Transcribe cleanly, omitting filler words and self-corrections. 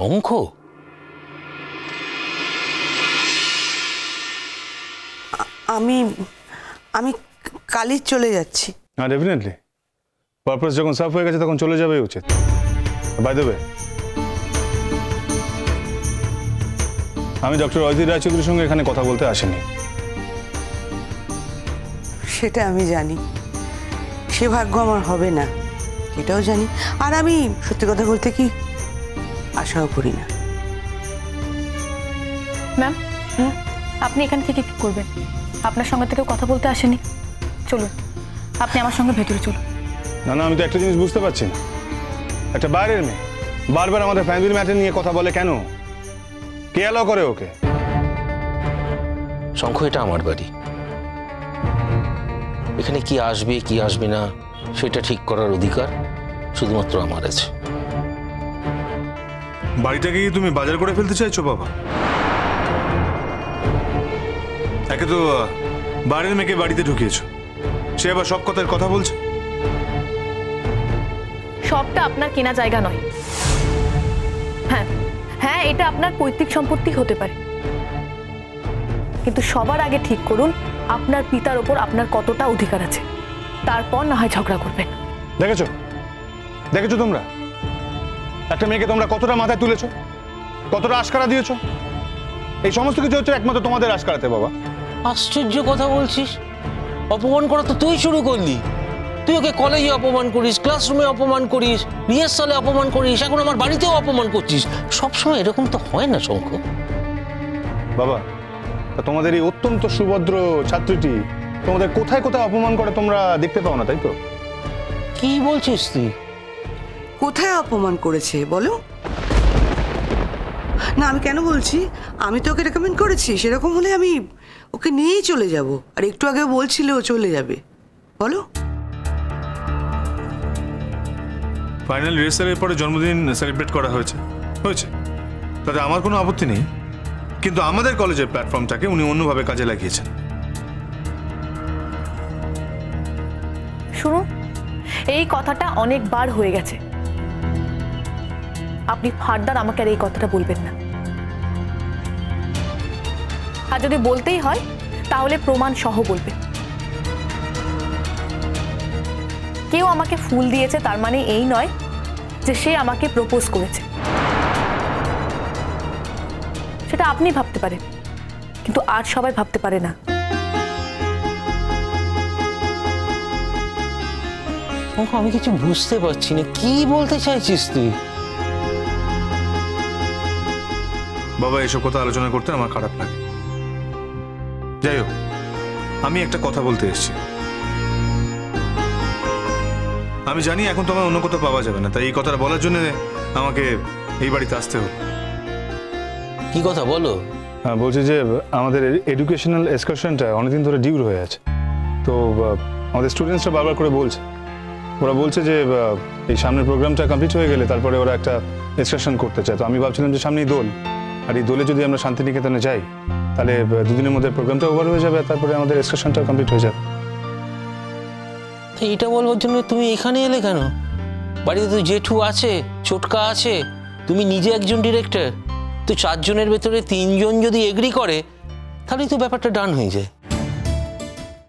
শঙ্খ? আমি আমি কালই চলে যাচ্ছি। হ্যাঁ, ডেফিনেটলি। পারপাস যখন সাফ হয়ে গেছে তখন চলে যাবে উচিত। বাই দ্য ওয়ে, আমি ডক্টর অজিত রায়চৌধুরীর সঙ্গে এখানে কথা বলতে আসিনি। সেটা আমি জানি, সে ভাগ্য আমার হবে না, এটাও জানি। আর আমি সত্যি কথা বলতে কি আশাও করি না। ম্যাম, আপনি এখান থেকে কি করবেন? আপনার সঙ্গে থেকে কথা বলতে আসেনি। চলুন, আপনি আমার সঙ্গে ভেতরে চলুন। না না, আমি তো একটা জিনিস বুঝতে পারছি না। একটা বাইরের মেয়ে বারবার আমাদের ফ্যামিলি ম্যাটার নিয়ে কথা বলে কেন? কে অ্যালাউ করে ওকে? শঙ্খ, এটা আমার বাড়ি। এখানে কি আসবে কি আসবে না সেটা ঠিক করার অধিকার শুধুমাত্র আমার আছে। বাড়িটাকে কি তুমি বাজার করে ফেলতে চাইছো বাবা? একে তো বাইরের মেয়েকে বাড়িতে ঢুকিয়েছো, সে আবার সব কথার কথা বলছে। সবটা আপনার কেনা জায়গা নয়। হ্যাঁ হ্যাঁ, এটা আপনার পৈতৃক সম্পত্তি হতে পারে, কিন্তু সবার আগে ঠিক করুন আপনার পিতার ওপর আপনার কতটা অধিকার আছে, তারপর না হয় ঝগড়া করবেন। দেখেছো দেখেছো তোমরা একটা মেয়েকে তোমরা কতটা মাথায় তুলেছো, কতটা আশকারা দিয়েছো। এই সমস্ত কিছু হচ্ছে একমাত্র তোমাদের আশকারাতে বাবা। আশ্চর্য কথা বলছিস। অপমান করা তো তুই শুরু করলি। তুই ওকে কলেজে অপমান করিস, ক্লাসরুমে অপমান করিস, রিহার্সালে অপমান করিস, এখন আমার বাড়িতেও অপমান করছিস। সবসময় এরকম তো হয় না শঙ্খ। বাবা, তা তোমাদের এই অত্যন্ত সুভদ্র ছাত্রীটি তোমাদের কোথায় কোথায় অপমান করে তোমরা দেখতে পাও না, তাই তো? কি বলছিস তুই? কোথায় অপমান করেছে বলো না? আমি কেন বলছি, আমি তো ওকে রেকমেন্ড করেছি, সেরকম হলে আমি ওকে নিয়েই চলে যাব। আর একটু আগে বলছিল ও চলে যাবে। বলো। ফাইনাল রিহার্সালের পরে জন্মদিন সেলিব্রেট করা হয়েছে, তাতে আমার কোনো আপত্তি নেই, কিন্তু আমাদের কলেজের প্ল্যাটফর্মটাকে উনি অন্যভাবে কাজে লাগিয়েছেন। শুনুন, এই কথাটা অনেকবার হয়ে গেছে। আপনি ফার্দার আমাকে আর এই কথাটা বলবেন না। আর যদি বলতেই হয় তাহলে প্রমাণ সহ বলবেন। কেউ আমাকে ফুল দিয়েছে তার মানে এই নয় যে সে আমাকে প্রপোজ করেছে। সেটা আপনি ভাবতে পারেন, কিন্তু আর সবাই ভাবতে পারে না। আমি কিছু বুঝতে পারছি না, কি বলতে চাইছিস তুই? বাবা, এসব কথা আলোচনা করতে আমার খারাপ লাগে। যাই হোক, আমি একটা কথা বলতে এসেছি। আমি জানি এখন তোমার অন্য কোথাও পাওয়া যাবে না, তাই এই কথাটা বলার জন্য আমাকে এই বাড়িতে আসতে হলো। কি কথা বলো? হ্যাঁ, বলছি যে আমাদের এডুকেশনাল এক্সকারশনটা অনেকদিন ধরে ডিউর হয়ে আছে। তো আমাদের স্টুডেন্টসরা বারবার করে বলছে, ওরা বলছে যে এই সামনের প্রোগ্রামটা কমপ্লিট হয়ে গেলে তারপরে ওরা একটা এক্সকারশন করতে চায়। তো আমি ভাবছিলাম যে সামনেই দোল, আর এই দোলে যদি আমরা শান্তিনিকেতনে যাই তাহলে দুদিনের মধ্যে প্রোগ্রামটা ওভার হয়ে যাবে, তারপরে আমাদের এক্সকারশনটা কমপ্লিট হয়ে যাবে। এইটা বলবার জন্য তুমি এখানে এলে কেন? বাড়িতে তো জেঠু আছে, ছোটকা আছে, তুমি নিজে একজন ডিরেক্টর। তো 4 জনের ভেতরে 3 জন যদি এগ্রি করে তাহলেই তো ব্যাপারটা ডান হয়ে যায়।